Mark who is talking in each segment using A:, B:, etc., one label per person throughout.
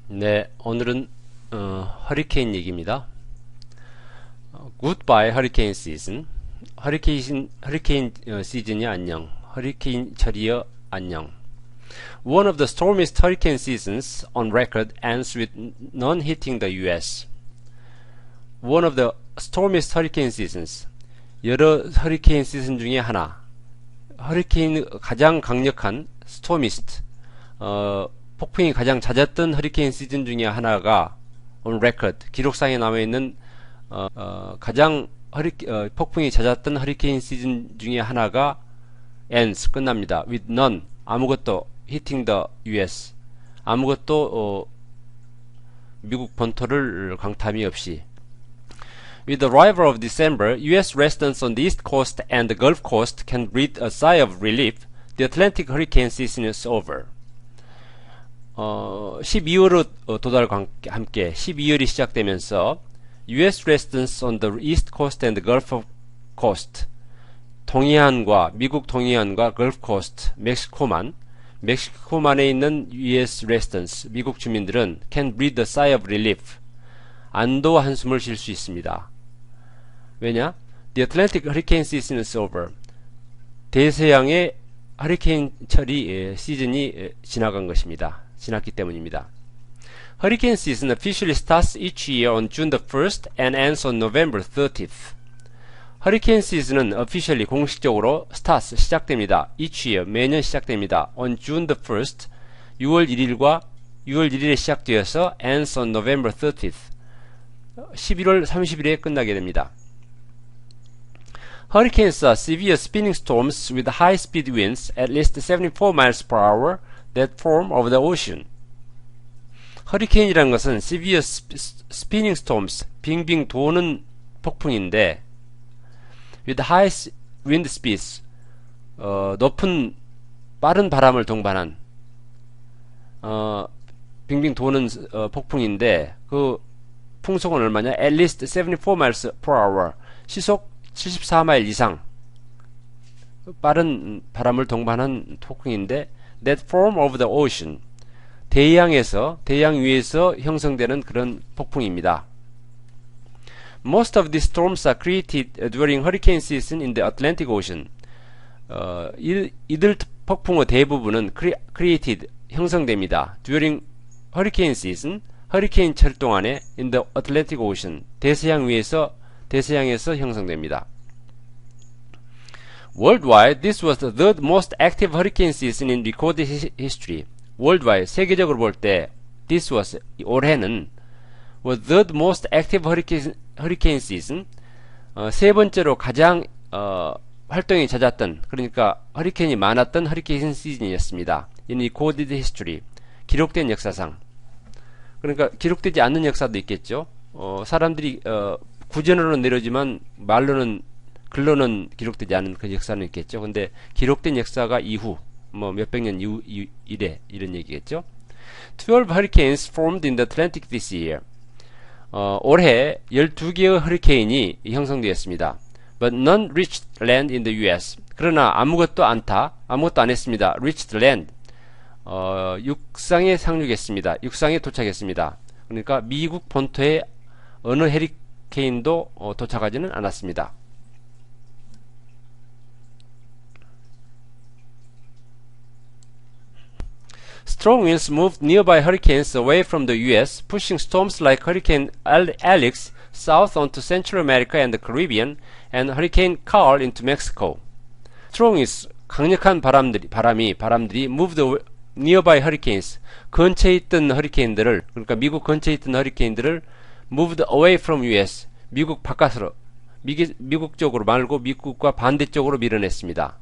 A: 네, 오늘은 허리케인 얘기입니다. Goodbye Hurricane Season. 허리케인 시즌이 안녕. 허리케인 철이여 안녕. One of the stormiest hurricane seasons on record ends with none hitting the U.S. One of the stormiest hurricane seasons. 여러 허리케인 시즌 중에 하나. 허리케인 가장 강력한 stormist. 폭풍이 가장 잦았던 허리케인 시즌 중에 하나가 on record 기록상에 남아있는 가장 폭풍이 잦았던 허리케인 시즌 중에 하나가 ends 끝납니다. with none 아무것도 hitting the US 아무것도 미국 본토를 강타함이 없이 With the arrival of December, US residents on the East Coast and the Gulf Coast can breathe a sigh of relief. The Atlantic hurricane season is over. 12월의 도달과 함께 12월이 시작되면서 US residents on the East Coast and the Gulf Coast 미국 동해안과 Gulf Coast 멕시코만에 있는 US residents 미국 주민들은 can breathe a sigh of relief 안도 한숨을 쉴 수 있습니다. 왜냐? The Atlantic hurricane season is over. 대서양의 허리케인 처리 시즌이 지나간 것입니다. 지났기 때문입니다. Hurricane season officially starts each year on June the 1st and ends on November 30th. 허리케인 시즌은 officially 공식적으로 starts 시작됩니다. Each year 매년 시작됩니다. On June the 1st 6월 1일에 시작되어서 ends on November 30th 11월 30일에 끝나게 됩니다. Hurricanes are severe spinning storms with high-speed winds at least 74 miles per hour that form over the ocean. 허리케인이라는 것은 severe spinning storms, 빙빙 도는 폭풍인데 with high wind speeds, 높은 빠른 바람을 동반한 빙빙 도는 폭풍인데 그 풍속은 얼마냐? At least 74 miles per hour, 시속 74마일 이상 빠른 바람을 동반한 폭풍인데 that form over the ocean 대양 위에서 형성되는 그런 폭풍입니다. Most of these storms are created during hurricane season in the Atlantic Ocean. 이들 폭풍의 대부분은 created 형성됩니다. During hurricane season 허리케인 철 동안에 in the Atlantic Ocean 대서양에서 형성됩니다. Worldwide, this was the third most active hurricane season in recorded history. Worldwide, 세계적으로 볼 때 this was, 올해는 was third most active hurricane season, 세 번째로 가장 활동이 잦았던, 그러니까 허리케인이 많았던 허리케인 시즌이었습니다. In recorded history, 기록된 역사상. 그러니까 기록되지 않는 역사도 있겠죠. 사람들이 구전으로는 내려지만 글로는 기록되지 않은 그 역사는 있겠죠. 근데 기록된 역사가 이후 몇백 년 이래 이런 얘기겠죠. 12 hurricanes formed in the Atlantic this year. 올해 12개의 허리케인이 형성되었습니다. But none reached land in the US. 그러나 아무것도 안 했습니다. reached land. 육상에 상륙했습니다. 육상에 도착했습니다. 그러니까 미국 본토에 어느 허리케인도 도착하지는 않았습니다. Strong winds moved nearby hurricanes away from the U.S., pushing storms like Hurricane Alex south onto Central America and the Caribbean, and Hurricane Carl into Mexico. Strong winds, 강력한 바람들이 moved nearby hurricanes, 근처에 있던 허리케인들을, 그러니까 미국 근처에 있던 허리케인들을 moved away from U.S., 미국 바깥으로, 미국 쪽으로 말고 미국과 반대쪽으로 밀어냈습니다.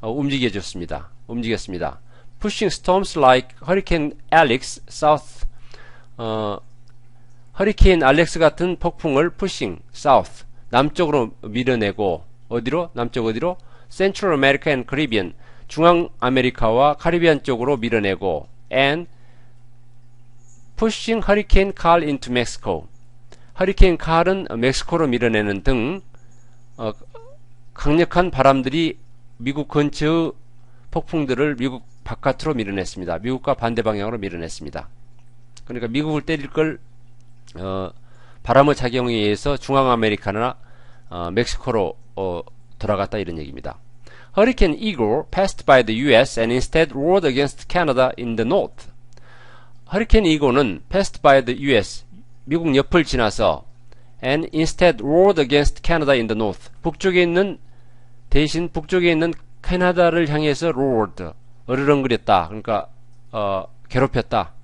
A: 움직였습니다. Pushing storms like Hurricane Alex south, 허리케인 알렉스 같은 폭풍을 pushing south, 남쪽으로 밀어내고, 남쪽 어디로? Central America and Caribbean, 중앙 아메리카와 카리비안 쪽으로 밀어내고, and pushing Hurricane Carl into Mexico, 허리케인 칼은 멕시코로 밀어내는 등 강력한 바람들이 미국 근처의 폭풍들을 미국 바깥으로 밀어냈습니다. 미국과 반대 방향으로 밀어냈습니다. 그러니까 미국을 때릴 걸 바람의 작용에 의해서 중앙 아메리카나 멕시코로 돌아갔다 이런 얘기입니다. Hurricane Igor passed by the U.S. and instead roared against Canada in the north. 허리케인 이고는 passed by the U.S. 미국 옆을 지나서 and instead roared against Canada in the north. 대신 북쪽에 있는 캐나다를 향해서 roared, 어르렁거렸다. 그러니까 괴롭혔다.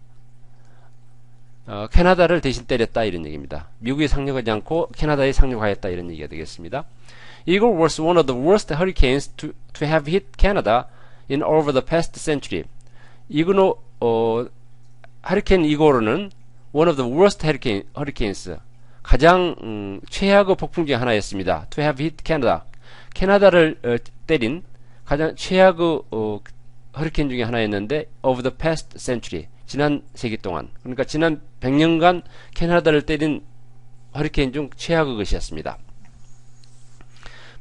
A: 캐나다를 대신 때렸다 이런 얘기입니다. 미국에 상륙하지 않고 캐나다에 상륙하였다 이런 얘기가 되겠습니다. Igor was one of the worst hurricanes to have hit Canada in over the past century. 허리케인 이고르는 one of the worst hurricanes, 가장 최악의 폭풍 중 하나였습니다. To have hit Canada, 캐나다를 때린 가장 최악의 허리케인 중에 하나였는데 over the past century, 지난 세기 동안, 그러니까 지난 100년간 캐나다를 때린 허리케인 중 최악의 것이었습니다.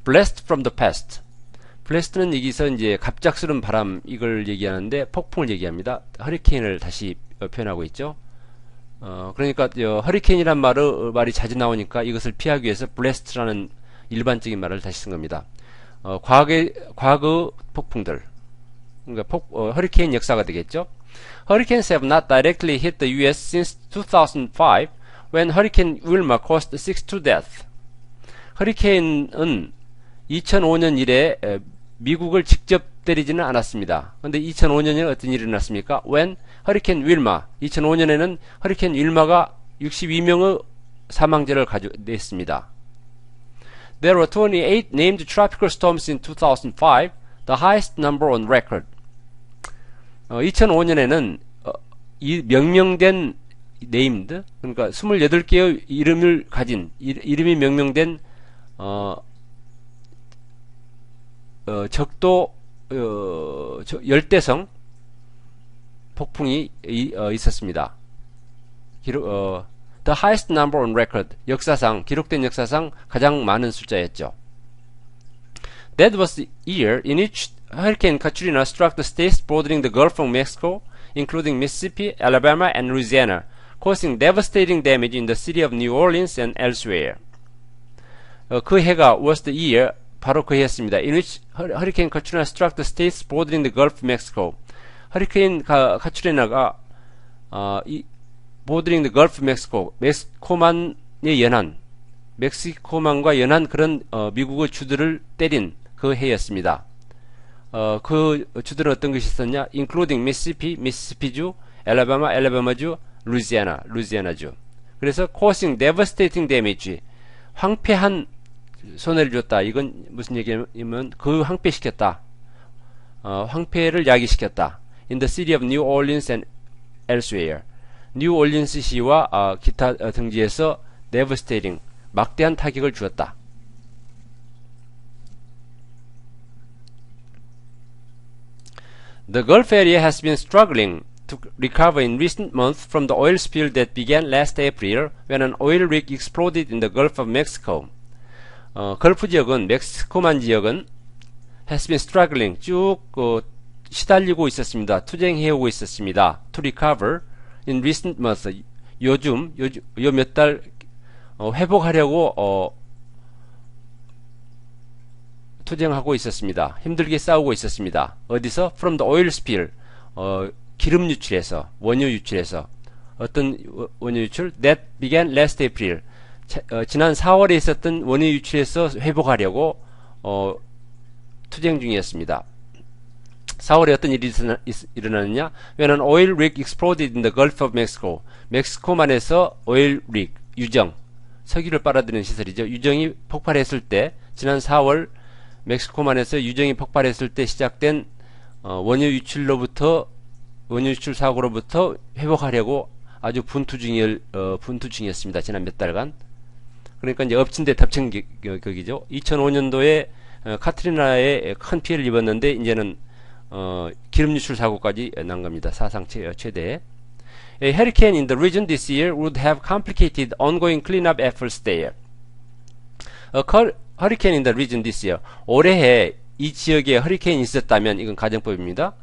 A: Blast from the past. blast는 여기서 이제 갑작스러운 바람 이걸 얘기하는데 폭풍을 얘기합니다. 허리케인을 다시 표현하고 있죠. 그러니까 허리케인이란 말이 자주 나오니까 이것을 피하기 위해서 blast라는 일반적인 말을 다시 쓴 겁니다. 과거 폭풍들, 그러니까 허리케인 역사가 되겠죠. Hurricanes have not directly hit the U.S. since 2005, when Hurricane Wilma caused 62 deaths. 허리케인은 2005년 이래 미국을 직접 때리지는 않았습니다. 그런데 2005년에 어떤 일이 일어났습니까? When Hurricane Wilma, 2005년에는 허리케인 윌마가 62명의 사망자를 냈습니다. There were 28 named tropical storms in 2005, the highest number on record. 2005년에는 이 명명된 named, 그러니까 28개의 이름을 가진, 이름이 명명된 적도 열대성 폭풍이 있었습니다. The highest number on record, 기록된 역사상 가장 많은 숫자였죠. That was the year in which Hurricane Katrina struck the states bordering the Gulf of Mexico, including Mississippi, Alabama, and Louisiana, causing devastating damage in the city of New Orleans and elsewhere. 그 해가 was the year, 바로 그 해였습니다. In which Hurricane Katrina struck the states bordering the Gulf of Mexico. 허리케인 카트리나가 bordering the Gulf of Mexico, 멕시코만의 연안, 멕시코만과 연안 그런 미국의 주들을 때린 그 해였습니다. 그 주들은 어떤 것이 있었냐? including Mississippi, 미시시피주, 알라바마주, 루이지애나주. 그래서 causing devastating damage, 황폐한 손해를 줬다. 이건 무슨 얘기냐면 그 황폐시켰다. 황폐를 야기시켰다. In the city of New Orleans and elsewhere. 뉴 올린스 시와 기타 등지에서 devastating, 막대한 타격을 주었다. The Gulf area has been struggling to recover in recent months from the oil spill that began last April when an oil rig exploded in the Gulf of Mexico. 걸프 지역은, 멕시코만 지역은 has been struggling, 쭉 시달리고 있었습니다. 투쟁해오고 있었습니다. To recover in recent months, 요 몇 달 회복하려고 투쟁하고 있었습니다. 힘들게 싸우고 있었습니다. 어디서? From the oil spill, 기름 유출에서, 원유 유출에서. 어떤 원유 유출? That began last April. 지난 4월에 있었던 원유 유출에서 회복하려고 투쟁 중이었습니다. 4월에 어떤 일이 일어나느냐? When an oil rig exploded in the Gulf of Mexico. 멕시코만에서 오일 rig, 유정, 석유를 빨아들이는 시설이죠. 유정이 폭발했을 때, 지난 4월 멕시코만에서 유정이 폭발했을 때 시작된 원유 유출 사고로부터 회복하려고 아주 분투 중이었습니다. 지난 몇 달간. 그러니까 이제 엎친 데 덮친 격이죠. 2005년도에 카트리나에 큰 피해를 입었는데 이제는 기름 유출 사고까지 난 겁니다. 사상 최대. A hurricane in the region this year would have complicated ongoing cleanup efforts there. A hurricane in the region this year. 올해 이 지역에 허리케인이 있었다면, 이건 가정법입니다.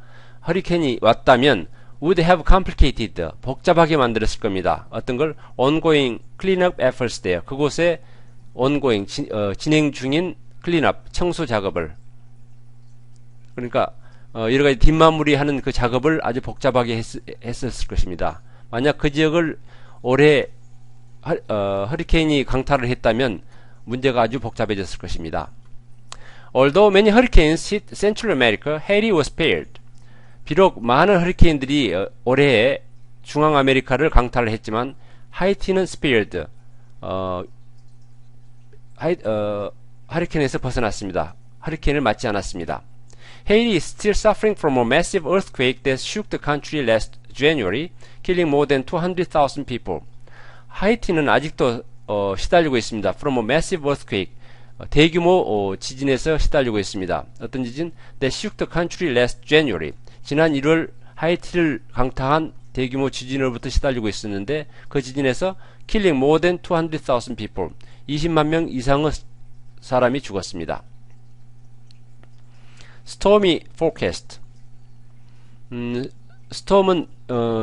A: 허리케인이 왔다면 would have complicated, 복잡하게 만들었을 겁니다. 어떤 걸 ongoing cleanup efforts there, 그곳에 ongoing, 진행 중인 cleanup, 청소 작업을, 그러니까 여러가지 뒷마무리하는 그 작업을 아주 복잡하게 했었을 것입니다. 만약 그 지역을 올해 허리케인이 강타를 했다면 문제가 아주 복잡해졌을 것입니다. Although many hurricanes hit Central America, Haiti was spared. 비록 많은 허리케인들이 올해 중앙아메리카를 강타를 했지만 하이티는 spared, 허리케인에서 벗어났습니다. 허리케인을 맞지 않았습니다. Haiti is still suffering from a massive earthquake that shook the country last January, killing more than 200,000 people. 하이티는 아직도 시달리고 있습니다. From a massive earthquake, 대규모 지진에서 시달리고 있습니다. 어떤 지진? That shook the country last January. 지난 1월 하이티를 강타한 대규모 지진으로부터 시달리고 있었는데 그 지진에서 killing more than 200,000 people, 20만 명 이상의 사람이 죽었습니다. Stormy forecast. 스톰은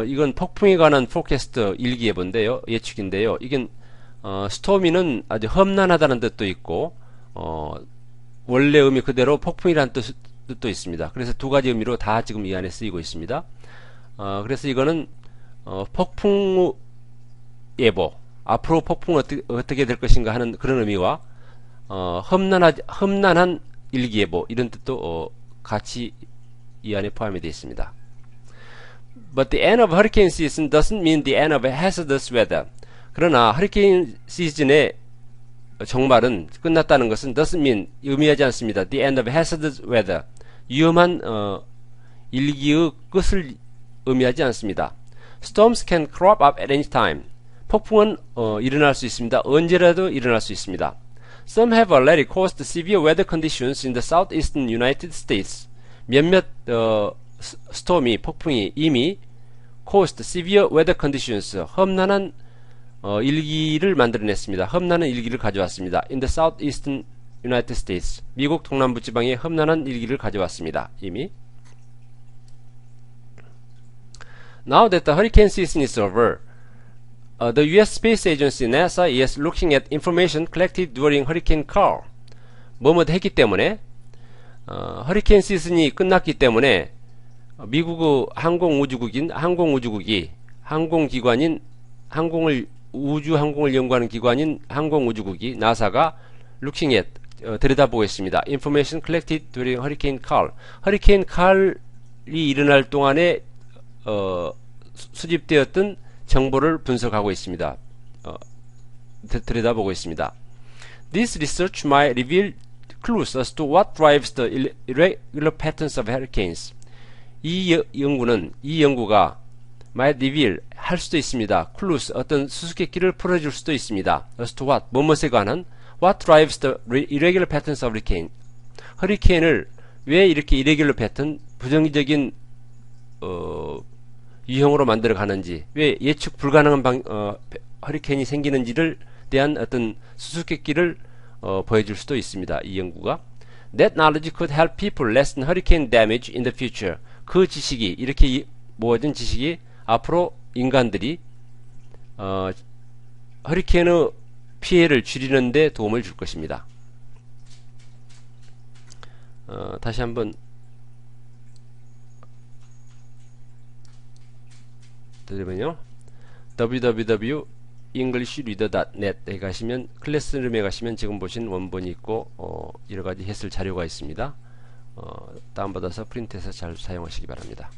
A: 이건 폭풍에 관한 포캐스트 일기예보인데요, 예측인데요. 이건 스토미는 아주 험난하다는 뜻도 있고 원래 의미 그대로 폭풍이라는 뜻도 있습니다. 그래서 두 가지 의미로 다 지금 이 안에 쓰이고 있습니다. 그래서 이거는 폭풍 예보, 앞으로 폭풍은 어떻게 될 것인가 하는 그런 의미와 험난한 일기예보, 이런 뜻도 같이 이 안에 포함이 되어 있습니다. But the end of hurricane season doesn't mean the end of hazardous weather. 그러나 허리케인 시즌의 종말은 끝났다는 것은 doesn't mean, 의미하지 않습니다. The end of hazardous weather, 위험한 일기의 끝을 의미하지 않습니다. Storms can crop up at any time. 폭풍은 일어날 수 있습니다. 언제라도 일어날 수 있습니다. Some have already caused severe weather conditions in the southeastern United States. 몇몇 스톰이, 폭풍이 이미 caused severe weather conditions, 험난한 일기를 만들어냈습니다. 험난한 일기를 가져왔습니다. In the southeastern United States, 미국 동남부 지방에 험난한 일기를 가져왔습니다. 이미. Now that the hurricane season is over, the U.S. Space Agency NASA is looking at information collected during Hurricane Carl. 뭐뭐 했기 때문에 허리케인 시즌이 끝났기 때문에 미국의 항공우주국이 항공기관인 우주항공을 연구하는 기관인 항공우주국이 나사가 looking at, 들여다보고 있습니다. Information collected during Hurricane Carl. 허리케인 칼이 일어날 동안에 수집되었던 정보를 분석하고 있습니다. 들여다보고 있습니다. This research might reveal clues as to what drives the irregular patterns of hurricanes. 이 연구가 might reveal, 할 수도 있습니다. clues, 어떤 수수께끼를 풀어줄 수도 있습니다. as to what, 뭐뭐에 관한 what drives the irregular patterns of hurricane. 허리케인을 왜 이렇게 irregular pattern, 부정기적인 유형으로 만들어 가는지, 왜 예측 불가능한 허리케인이 생기는지를 대한 어떤 수수께끼를 보여줄 수도 있습니다. 이 연구가. That knowledge could help people lessen hurricane damage in the future. 그 지식이, 이렇게 모아진 지식이 앞으로 인간들이 허리케인의 피해를 줄이는 데 도움을 줄 것입니다. 다시 한번 드리면요, www.englishreader.net에 가시면, 클래스룸에 가시면 지금 보신 원본이 있고 여러가지 해설 자료가 있습니다. 다운받아서 프린트해서 잘 사용하시기 바랍니다.